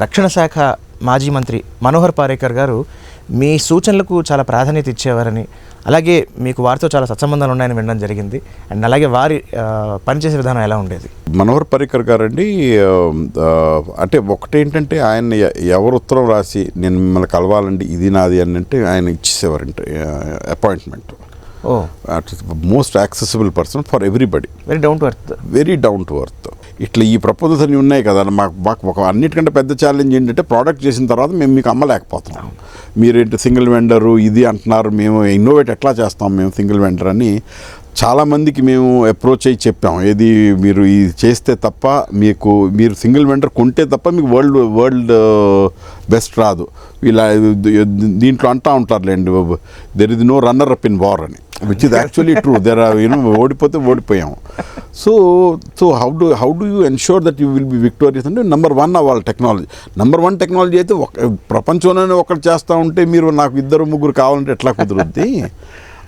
రక్షణ శాఖ మాజీ మంత్రి మనోహర్ పారేకర్ గారు మీ సూచనలకు చాలా ప్రాధాన్యత ఇచ్చేవారని, అలాగే మీకు వారితో చాలా సత్సంబంధాలు ఉన్నాయని వినడం జరిగింది. అండ్ అలాగే వారి పనిచేసే విధానం ఎలా ఉండేది? మనోహర్ పారేకర్ గారండి, అంటే ఒకటేంటంటే ఆయన ఎవరు ఉత్తరం రాసి నేను మిమ్మల్ని కలవాలండి ఇది నాది అని అంటే ఆయన ఇచ్చేసేవారంటే appointment. Most accessible person for everybody. Very down to earth. ఇట్లా ఈ ప్రపోజల్స్ అన్నీ ఉన్నాయి కదా, మాకు ఒక అన్నిటికంటే పెద్ద ఛాలెంజ్ ఏంటంటే ప్రోడక్ట్ చేసిన తర్వాత మేము మీకు అమ్మలేకపోతున్నాం. మీరేంటి సింగిల్ వెండరు ఇది అంటున్నారు, మేము ఇన్నోవేట్ ఎట్లా చేస్తాం మేము సింగిల్ వెండర్ అని చాలామందికి మేము అప్రోచ్ అయ్యి చెప్పాం. ఏది మీరు ఇది చేస్తే తప్ప మీరు సింగిల్ వెండర్ కొంటే తప్ప మీకు వరల్డ్ బెస్ట్ రాదు. ఇలా దీంట్లో అంటూ ఉంటారులేండి, there is no runner up in war అని, which is actually true. There are ఓడిపోతే ఓడిపోయాము. So how do you ensure that you will be victorious అంటే నెంబర్ 1 అవ్వాలి టెక్నాలజీ. నెంబర్ 1 టెక్నాలజీ అయితే ప్రపంచంలోనే ఒకటి చేస్తూ ఉంటే మీరు నాకు 2-3 కావాలంటే ఎట్లా కుదురుద్ది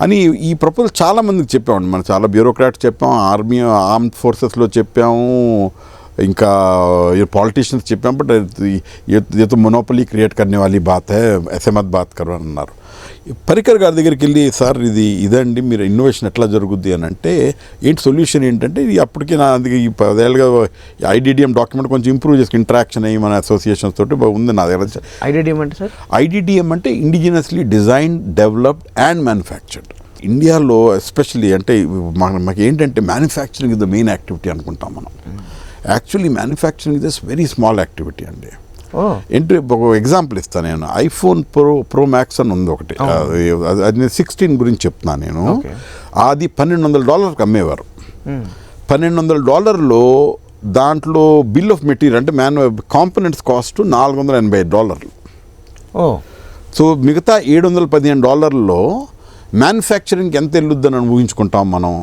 అని ఈ ప్రపోజల్ చాలామందికి చెప్పామండి. మనం చాలా బ్యూరోక్రాట్స్ చెప్పాం, ఆర్మ్డ్ ఫోర్సెస్లో చెప్పాము, ఇంకా पॉलिटिशियंस చెప్పాం. బట్ ये तो मोनोपोली क्रिएट करने वाली बात है, ऐसे मत बात करो అన్నారు. పరికర్ గారి దగ్గరికి వెళ్ళి సార్ ఇదండి మీరు ఇన్నోవేషన్ ఎట్లా జరుగుద్ది అని అంటే ఏంటి సొల్యూషన్ ఏంటంటే అప్పటికి నా ఈ 10 ఏళ్ళుగా ఐడిడిఎం డాక్యుమెంట్ కొంచెం ఇంప్రూవ్ చేసి ఇంటరాక్షన్ అయ్యి మన అసోసియేషన్స్ తోటి ఉంది నా దగ్గర. ఐడిడిఎం అంటే indigenously design, developed and manufactured. ఇండియాలో ఎస్పెషల్లీ అంటే మాకు ఏంటంటే manufacturing is the main activity అనుకుంటాం మనం. Actually manufacturing is this very small activity అండి. ఏంటి ఒక ఎగ్జాంపుల్ ఇస్తాను నేను. ఐఫోన్ ప్రో మ్యాక్స్ అని ఉంది ఒకటి, అది నేను 16 గురించి చెప్తున్నాను నేను. అది $1,200 అమ్మేవారు. $1,200 దాంట్లో బిల్ ఆఫ్ మెటీరియల్ అంటే కాంపోనెంట్స్ కాస్ట్ $485. సో మిగతా $715 మ్యానుఫ్యాక్చరింగ్కి ఎంత వెళ్ళొద్దని ఊహించుకుంటాం మనం.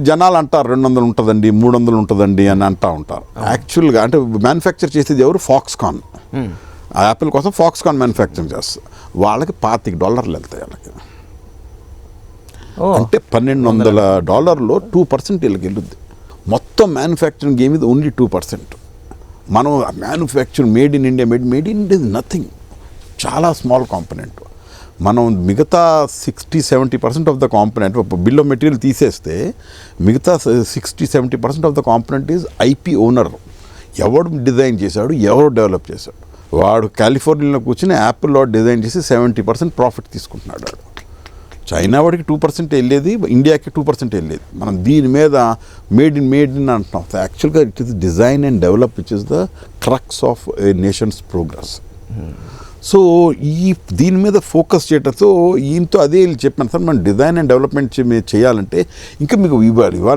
జనాలు అంటారు 200 ఉంటుందండి, 300 ఉంటుందండి అని అంటూ ఉంటారు. యాక్చువల్గా అంటే మ్యానుఫ్యాక్చర్ చేసేది ఎవరు? ఫాక్స్కాన్. యాపిల్ కోసం ఫాక్స్కాన్ మ్యానుఫ్యాక్చరింగ్ చేస్తారు. వాళ్ళకి $25 వెళ్తాయి వాళ్ళకి. అంటే $1,200లో 2% వీళ్ళకి వెళ్ళుద్ది. మొత్తం మ్యానుఫ్యాక్చరింగ్ ఏమి ఓన్లీ 2%. మనం manufacturing made in India is nothing, చాలా స్మాల్ కాంపోనెంట్. మనం మిగతా 60-70% of the component bill of material తీసేస్తే మిగతా 60-70% of the component is IP owner. ఎవడు డిజైన్ చేశాడు, ఎవరు డెవలప్ చేశాడు, వాడు కాలిఫోర్నియాలో కూర్చొని యాపిల్లో డిజైన్ చేసి 70% ప్రాఫిట్ తీసుకుంటున్నాడు వాడు. చైనా వాడికి 2% వెళ్ళేది, ఇండియాకి 2% వెళ్ళేది. మనం దీని మీద మేడ్ ఇన్ అంటున్నాం. యాక్చువల్గా it is design and develop which is the crux of A nations progress. So దీని మీద ఫోకస్ చేయడంతో ఈయనతో అదే చెప్పాను సార్, మనం డిజైన్ అండ్ డెవలప్మెంట్ చేయాలంటే ఇంకా మీకు ఇవాళ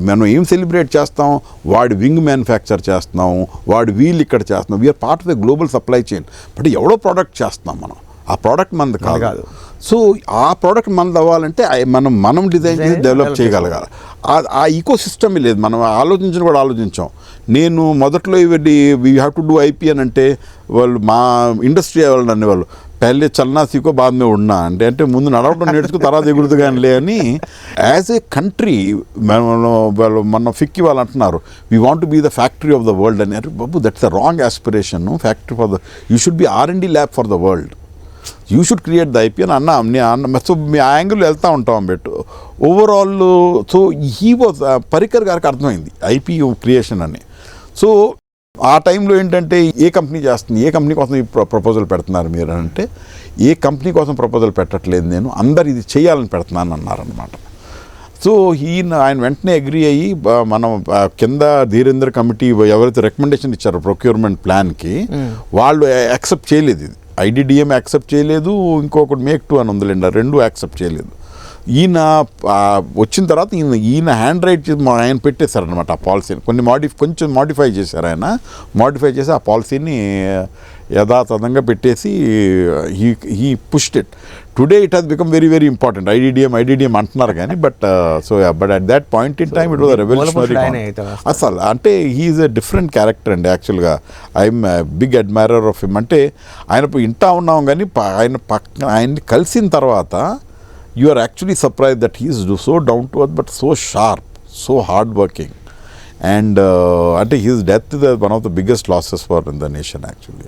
మనం ఏం సెలబ్రేట్ చేస్తాం, వాడి వింగ్ మ్యానుఫ్యాక్చర్ చేస్తున్నాం, వాడి వీల్ ఇక్కడ చేస్తున్నాం. We are part of the global supply chain. But ఎవడో ప్రోడక్ట్ చేస్తున్నాం మనం, ఆ ప్రోడక్ట్ మనది కాదు. సో ఆ ప్రోడక్ట్ మనది అవ్వాలంటే మనం డిజైన్ చేసి డెవలప్ చేయగలగాలి. ఆ ఈకో సిస్టమే లేదు. మనం ఆలోచించాం. నేను మొదట్లో we have to do IP అని అంటే వాళ్ళు మా ఇండస్ట్రీ వాళ్ళు అనేవాళ్ళు పహలే చల్నా సీకో బాద్మే ఉన్నా అంటే ముందు నడవడం నేర్చుకో తర్వాత ఎగురుదు కానీ అని. యాజ్ ఏ కంట్రీ మన ఫిక్కి వాళ్ళు అంటున్నారు we want to be the factory of the world అని. బాబు that's the wrong aspiration. Factory for you should be R&D lab for the world. You should create the IP అని అన్న. So మీ ఆ angle వెళ్తూ ఉంటాం but overall. So he was Parrikar గారికి అర్థమైంది ఐపీ క్రియేషన్ అని. సో ఆ టైంలో ఏంటంటే ఏ కంపెనీ చేస్తుంది, ఏ కంపెనీ కోసం ఈ ప్రపోజల్ పెడుతున్నారు మీరు అంటే, ఏ కంపెనీ కోసం ప్రపోజల్ పెట్టట్లేదు నేను, అందరు ఇది చేయాలని పెడుతున్నాను అన్నారనమాట. సో ఆయన వెంటనే అగ్రీ అయ్యి మనం కింద ధీరేంద్ర కమిటీ ఎవరైతే రికమెండేషన్ ఇచ్చారో ప్రొక్యూర్మెంట్ ప్లాన్కి వాళ్ళు యాక్సెప్ట్ చేయలేదు. ఇది ఐడిడిఎం యాక్సెప్ట్ చేయలేదు, ఇంకొకటి మేక్ 2 అని ఉందిలేండి, 2 యాక్సెప్ట్ చేయలేదు. ఈయన వచ్చిన తర్వాత ఈయన హ్యాండ్ రైట్ చేసి ఆయన పెట్టేశారనమాట ఆ పాలసీని. కొంచెం మాడిఫై చేశారు ఆయన. మాడిఫై చేసి ఆ పాలసీని యథాతథంగా పెట్టేసి he pushed it. Today it has become very very important. IDDM అంటున్నారు కానీ but at that point in time it was revolutionary. అసలు అంటే హీఈస్ ఎ డిఫరెంట్ క్యారెక్టర్ అండి. యాక్చువల్గా I'm big admirer of him. అంటే ఆయన ఇంటా ఉన్నాం కానీ ఆయన్ని కలిసిన తర్వాత you are actually surprised that he is so down to earth but so sharp, so hard working. And అంటే his death is one of the biggest losses for the nation actually.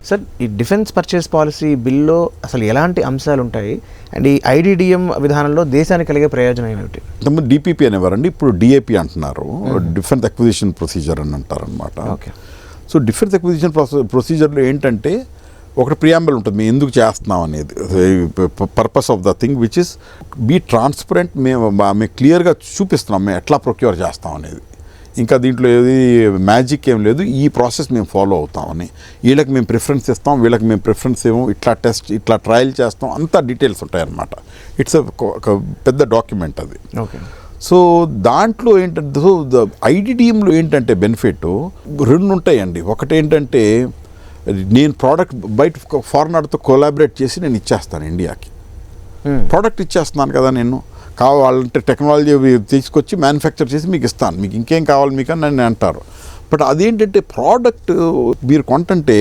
Sir, ఈ defence purchase policy బిల్లో అసలు ఎలాంటి అంశాలు ఉంటాయి and ఈ ఐడిడిఎం విధానంలో దేశానికి కలిగే ప్రయోజనం ఏమిటి? ఇంతకుముందు డిపిపి అనేవారండి, ఇప్పుడు డిఏపి అంటున్నారు, డిఫెన్స్ అక్విజిషన్ ప్రొసీజర్ అని అంటారనమాట. ఓకే. సో డిఫెన్స్ అక్విజిషన్ ప్రొసీజర్లో ఏంటంటే ఒకటి ప్రియాంబల్ ఉంటుంది, మేము ఎందుకు చేస్తున్నాం అనేది, purpose of the thing which is be transparent. మేము క్లియర్గా చూపిస్తున్నాం మేము ఎట్లా ప్రొక్యూర్ చేస్తాం అనేది. ఇంకా దీంట్లో ఏది మ్యాజిక్ ఏం లేదు, ఈ ప్రాసెస్ మేము ఫాలో అవుతామని. వీళ్ళకి మేము ప్రిఫరెన్స్ ఇస్తాం, వీళ్ళకి మేము ప్రిఫరెన్స్ ఏమో, ఇట్లా టెస్ట్ ఇట్లా ట్రయల్ చేస్తాం, అంతా డీటెయిల్స్ ఉంటాయన్నమాట. ఇట్స్ ఒక పెద్ద డాక్యుమెంట్ అది. ఓకే. సో దాంట్లో ఏంటంటే ఐడిడిఎంలో ఏంటంటే బెనిఫిట్ రెండు ఉంటాయండి. ఒకటి ఏంటంటే నేను ప్రోడక్ట్ బయట ఫారినర్తో కొలాబరేట్ చేసి నేను ఇచ్చేస్తాను ఇండియాకి, ప్రోడక్ట్ ఇచ్చేస్తున్నాను కదా, నేను కావాలంటే టెక్నాలజీ తీసుకొచ్చి మ్యానుఫ్యాక్చర్ చేసి మీకు ఇస్తాను, మీకు ఇంకేం కావాలి మీకు అని నన్ను అంటారు. బట్ అదేంటంటే ప్రోడక్ట్ మీరు కొంటుంటే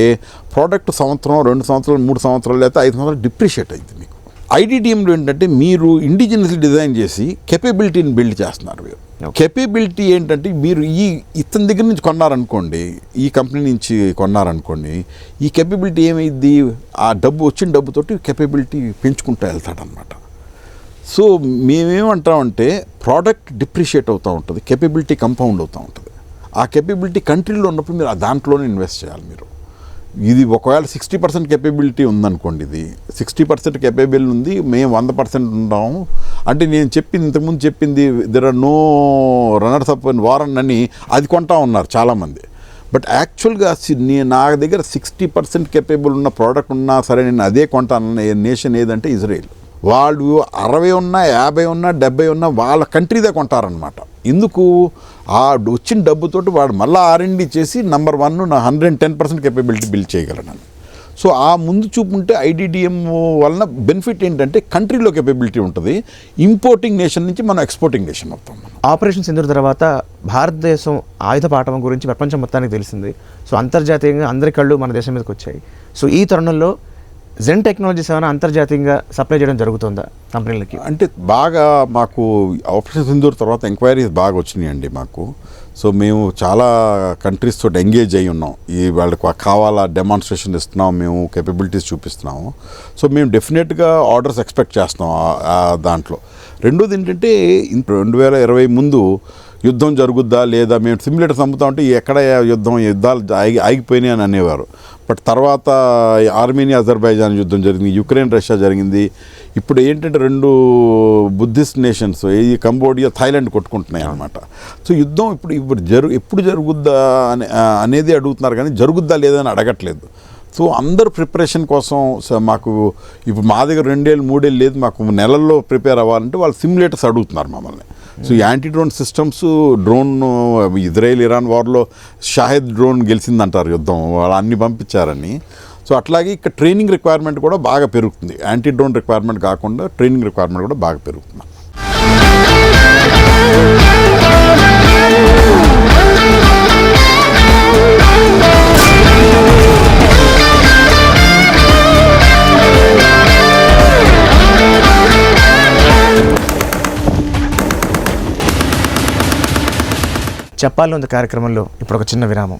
ప్రోడక్ట్ సంవత్సరం 2 సంవత్సరాలు 3 సంవత్సరాలు లేకపోతే 5 సంవత్సరాలు డిప్రిషియేట్ అవుతుంది మీకు. ఐడిడిఎంలో ఏంటంటే మీరు ఇండిజినస్లీ డిజైన్ చేసి కెపబిలిటీని బిల్డ్ చేస్తున్నారు. మీరు కెపబిలిటీ ఏంటంటే మీరు ఇతని దగ్గర నుంచి కొన్నారనుకోండి, ఈ కంపెనీ నుంచి కొన్నారనుకోండి, ఈ కెపబిలిటీ ఏమైంది, ఆ డబ్బు వచ్చిన డబ్బుతోటి కెపబిలిటీ పెంచుకుంటూ వెళ్తాడనమాట. సో మేమేమంటామంటే ప్రోడక్ట్ డిప్రిషియేట్ అవుతూ ఉంటుంది, కెపబిలిటీ కంపౌండ్ అవుతూ ఉంటుంది. ఆ కెపబిలిటీ కంట్రీలో ఉన్నప్పుడు మీరు దాంట్లోనే ఇన్వెస్ట్ చేయాలి. మీరు ఇది ఒకవేళ 60% కెపబిలిటీ ఉందనుకోండి, ఇది 60% కెపబిలిటీ ఉంది, మేము 100% ఉంటాము అంటే నేను చెప్పింది ఇంతకుముందు చెప్పింది there are no runners up in war అని అది కొంటా ఉన్నారు చాలామంది. బట్ యాక్చువల్గా నా దగ్గర 60% కెపబుల్ ఉన్న ప్రోడక్ట్ ఉన్నా సరే నేను అదే కొంటానన్న నేషన్ ఏదంటే ఇజ్రాయెల్. వాళ్ళు 60 ఉన్నా 50 ఉన్నా 70 ఉన్నా వాళ్ళ కంట్రీదే కొంటారనమాట. ఎందుకు? ఆ వచ్చిన డబ్బుతోటి వాడు మళ్ళీ R&D చేసి నెంబర్ 1 నా 110% కెపబిలిటీ బిల్డ్ చేయగలను. సో ఆ ముందు చూపు ఉంటే ఐడిడిఎం వలన బెనిఫిట్ ఏంటంటే కంట్రీలో కెపబిలిటీ ఉంటుంది, ఇంపోర్టింగ్ నేషన్ నుంచి మనం ఎక్స్పోర్టింగ్ నేషన్ అవుతాం. ఆపరేషన్ సింధూర్ తర్వాత భారతదేశం ఆయుధ పాఠవం గురించి ప్రపంచం మొత్తానికి తెలిసింది. సో అంతర్జాతీయంగా అందరి కళ్ళు మన దేశం మీదకి వచ్చాయి. సో ఈ తరుణంలో జెన్ టెక్నాలజీస్ ఏమైనా అంతర్జాతీయంగా సప్లై చేయడం జరుగుతుందా కంపెనీలకి? అంటే బాగా మాకు ఆపరేషన్ సింధూర్ తర్వాత ఎంక్వైరీస్ బాగా వచ్చినాయండి మాకు. సో మేము చాలా కంట్రీస్ తోటి ఎంగేజ్ అయ్యి ఉన్నాం. వాళ్ళకి కావాలా డెమాన్స్ట్రేషన్ ఇస్తున్నాం, మేము కేపబిలిటీస్ చూపిస్తున్నాము. సో మేము డెఫినెట్గా ఆర్డర్స్ ఎక్స్పెక్ట్ చేస్తున్నాం దాంట్లో. రెండోది ఏంటంటే 2020 ముందు యుద్ధం జరుగుద్దా లేదా, మేము సిమ్యులేటర్స్ అమ్ముతా ఉంటే ఎక్కడ యుద్ధాలు ఆగిపోయినాయి అని అనేవారు. బట్ తర్వాత ఆర్మేనియా అజర్బైజాన్ యుద్ధం జరిగింది, యుక్రెయిన్ రష్యా జరిగింది. ఇప్పుడు ఏంటంటే 2 బుద్ధిస్ట్ నేషన్స్ కంబోడియా థాయిలాండ్ కొట్టుకుంటున్నాయి అన్నమాట. సో యుద్ధం ఎప్పుడు జరుగుద్దా అనేది అడుగుతున్నారు కానీ జరుగుద్దా లేదని అడగట్లేదు. సో అందరు ప్రిపరేషన్ కోసం మాకు ఇప్పుడు మా దగ్గర 2 ఏళ్ళు 3 ఏళ్ళు లేదు, మాకు నెలల్లో ప్రిపేర్ అవ్వాలంటే వాళ్ళు సిమ్యులేటర్స్ అడుగుతున్నారు మమ్మల్ని. So anti drone systems, drone Israel Iran వార్లో షాహెద్ డ్రోన్ గెలిచిందంటారు యుద్ధం, వాళ్ళు అన్ని పంపించారని. సో అట్లాగే ఇక్కడ ట్రైనింగ్ రిక్వైర్మెంట్ కూడా బాగా పెరుగుతుంది. యాంటీ డ్రోన్ రిక్వైర్మెంట్ కాకుండా ట్రైనింగ్ రిక్వైర్మెంట్ కూడా బాగా పెరుగుతుంది. చెప్పాలి కార్యక్రమంలో ఇప్పుడు ఒక చిన్న విరామం.